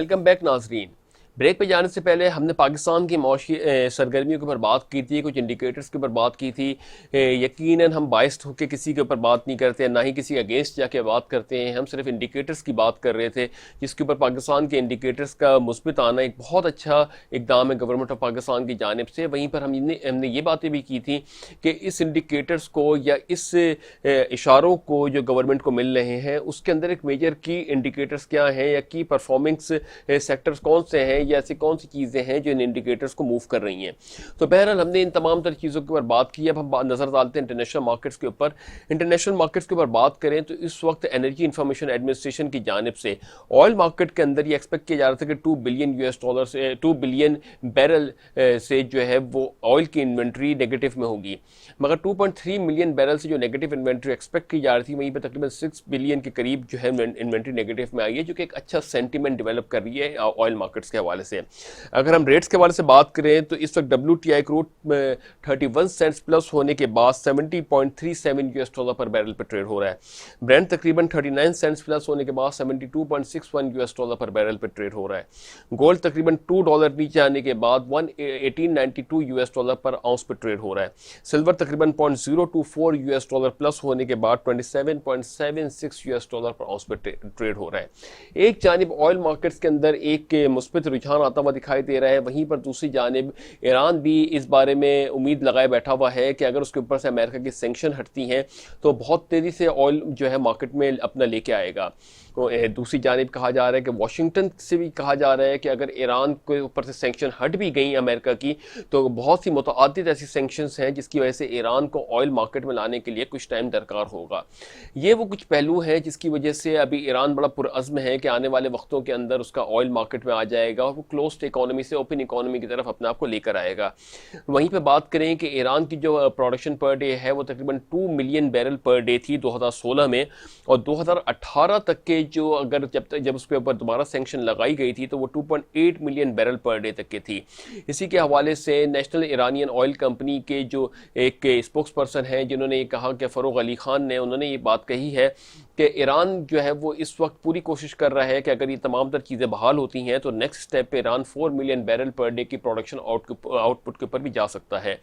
Welcome back ناظرین. Break پہ جانے سے پہلے ہم نے پاکستان کی معاشی سرگرمیوں کے اوپر بات کی تھی, کچھ انڈیکیٹرز کے اوپر بات کی تھی. یقیناً ہم بائسڈ ہو کے کسی کے اوپر بات نہیں کرتے, نہ ہی کسی اگینسٹ جا کے بات کرتے ہیں. ہم صرف انڈیکیٹرز کی بات کر رہے تھے, جس کے اوپر پاکستان کے انڈیکیٹرز کا مثبت آنا ایک بہت اچھا اقدام ہے گورنمنٹ آف پاکستان کی جانب سے. وہیں پر ہم نے یہ باتیں بھی کی تھیں کہ اس انڈیکیٹرز کو یا اس اشاروں کو جو گورنمنٹ کو مل رہے ہیں اس کے اندر ایک میجر کی انڈیکیٹرز کیا ہیں یا کی پرفارمنس سیکٹرز کون سے ہیں یا ایسی کون سی چیزیں ہیں جو ان انڈیکیٹرز کو موو کر رہی ہیں. تو بہرحال ہم نے ان تمام تر چیزوں کے اوپر بات کی. اب ہم نظر ڈالتے ہیں انٹرنیشنل مارکیٹس کے اوپر. انٹرنیشنل مارکیٹس کے اوپر بات کریں تو اس وقت انرجی انفارمیشن ایڈمنسٹریشن کی جانب سے آئل مارکیٹ کے اندر یہ ایکسپیکٹ کیا جا رہا تھا کہ $2 بلین بیرل سے جو ہے وہ آئل کی انوینٹری نیگیٹو میں ہوگی, مگر 2.3 ملین بیرل سے جو نیگیٹو انوینٹری ایکسپیکٹ کی جا رہی تھی وہیں پہ تقریباً 6 بلین کے قریب جو ہے انوینٹری نیگیٹو میں آئی ہے, جو کہ ایک اچھا سینٹیمنٹ ڈیولپ کر رہی ہے آئل مارکیٹس کے حوالے سے. اگر ہم ریٹس کے حوالے سے بات کریں تو اس وقت WTI کروڈ 31 سینٹس پلس ہونے کے بعد $70.37 پر بیرل پہ ٹریڈ ہو رہا ہے. برینٹ تقریباً 39 سینٹس پلس ہونے کے بعد $72.61 پر بیرل پہ ٹریڈ ہو رہا ہے. گولڈ تقریباً $2 نیچے آنے کے بعد $18.92 پر آؤنس پہ ٹریڈ ہو رہا ہے. سلور تقریباً $0.024 پلس ہونے کے بعد $27.76 پر آؤنس پہ ٹریڈ ہو رہا ہے. ایک جانب آئل مارکیٹس کے اندر ایک مثبت رجحان آتا ہوا دکھائی دے رہا ہے, وہیں پر دوسری جانب ایران بھی اس بارے میں امید لگائے بیٹھا ہوا ہے کہ اگر اس کے اوپر سے امریکہ کی سینکشن ہٹتی ہیں تو بہت تیزی سے آئل جو ہے مارکیٹ میں اپنا لے کے آئے گا. دوسری جانب کہا جا رہا ہے کہ واشنگٹن سے بھی کہا جا رہا ہے کہ اگر ایران کے اوپر سے سینکشن ہٹ بھی گئیں امریکہ کی تو بہت سی متعدد ایسی سینکشنز ہیں جس کی وجہ سے ایران کو آئل مارکیٹ میں لانے کے لیے کچھ ٹائم درکار ہوگا. یہ وہ کچھ پہلو ہیں جس کی وجہ سے ابھی ایران بڑا پرعزم ہے کہ آنے والے وقتوں کے اندر اس کا آئل مارکیٹ میں آ جائے گا اور وہ کلوزڈ اکانومی سے اوپن اکانومی کی طرف اپنے آپ کو لے کر آئے گا. وہیں پہ بات کریں کہ ایران کی جو پروڈکشن پر ڈے ہے وہ تقریباً 2 ملین بیرل پر ڈے تھی 2016 میں, اور 2018 تک کے جو اگر جب اس کے اوپر دوبارہ سینکشن لگائی گئی تھی تو وہ 2.8 ملین بیرل پر ڈے تک کی تھی. اسی کے حوالے سے نیشنل ایرانین آئل کمپنی کے جو ایک اسپوکس پرسن ہیں جنہوں نے یہ کہا کہ فروغ علی خان نے, انہوں نے یہ بات کہی ہے کہ ایران جو ہے وہ اس وقت پوری کوشش کر رہا ہے کہ اگر یہ تمام تر چیزیں بحال ہوتی ہیں تو نیکسٹ سٹیپ پہ Iran 4 million barrel per day کی پروڈکشن آؤٹ پٹ کے اوپر بھی جا سکتا ہے.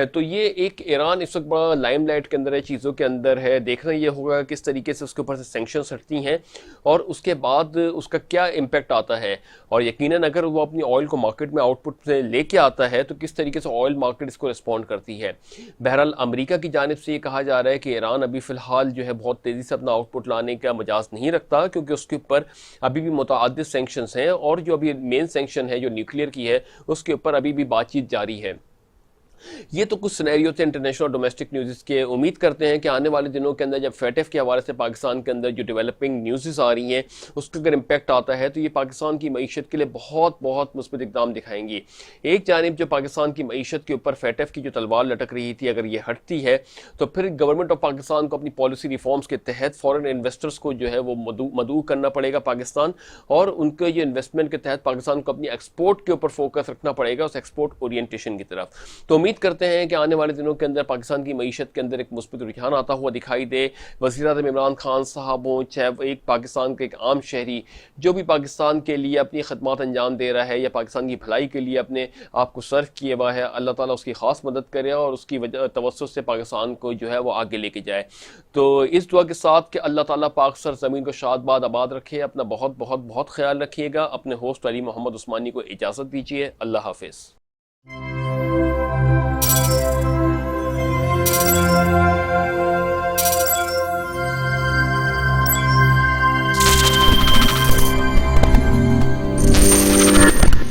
تو یہ ایک ایران اس وقت بڑا لائم لائٹ کے اندر ہے, چیزوں کے اندر ہے. دیکھنا یہ ہوگا کس طریقے سے اس کے اوپر سے سینکشنز ہٹتی ہیں اور اس کے بعد اس کا کیا امپیکٹ آتا ہے, اور یقیناً اگر وہ اپنی آئل کو مارکیٹ میں آؤٹ پٹ سے لے کے آتا ہے تو کس طریقے سے آئل مارکیٹ اس کو رسپونڈ کرتی ہے. بہرحال امریکہ کی جانب سے یہ کہا جا رہا ہے کہ ایران ابھی فی الحال جو ہے بہت تیزی سے اپنا آؤٹ پٹ لانے کا مجاز نہیں رکھتا, کیونکہ اس کے اوپر ابھی بھی متعدد سینکشنز ہیں, اور جو ابھی مین سینکشن ہے جو نیوکلیئر کی ہے اس کے اوپر ابھی بھی بات چیت جاری ہے. یہ تو کچھ سینیریو تھے انٹرنیشنل اور ڈومیسٹک نیوزز کے. امید کرتے ہیں کہ آنے والے دنوں کے اندر جب فیٹف کے حوالے سے پاکستان کے اندر جو ڈیولپنگ نیوزز آ رہی ہیں اس کا اگر امپیکٹ آتا ہے تو یہ پاکستان کی معیشت کے لیے بہت بہت مثبت اقدام دکھائیں گی. ایک جانب جو پاکستان کی معیشت کے اوپر فیٹف کی جو تلوار لٹک رہی تھی اگر یہ ہٹتی ہے تو پھر گورنمنٹ آف پاکستان کو اپنی پالیسی ریفارمز کے تحت فورن انویسٹرز کو جو ہے وہ مدعو کرنا پڑے گا پاکستان, اور ان کے جو انویسٹمنٹ کے تحت پاکستان کو اپنی ایکسپورٹ کے اوپر فوکس رکھنا پڑے گا, اس ایکسپورٹ اورینٹیشن کی طرف. تو امید کرتے ہیں کہ آنے والے دنوں کے اندر پاکستان کی معیشت کے اندر ایک مثبت رجحان آتا ہوا دکھائی دے. وزیر اعظم عمران خان صاحب ہوں, چاہے ایک پاکستان کے ایک عام شہری جو بھی پاکستان کے لیے اپنی خدمات انجام دے رہا ہے یا پاکستان کی بھلائی کے لیے اپنے آپ کو صرف کیے ہوا ہے, اللہ تعالیٰ اس کی خاص مدد کرے اور اس کی توسط سے پاکستان کو جو ہے وہ آگے لے کے جائے. تو اس دعا کے ساتھ کہ اللہ تعالیٰ پاک سر زمین کو شاد باد آباد رکھے. اپنا بہت بہت بہت خیال رکھیے گا. اپنے ہوسٹ علی محمد عثمانی کو اجازت دیجیے. اللہ حافظ.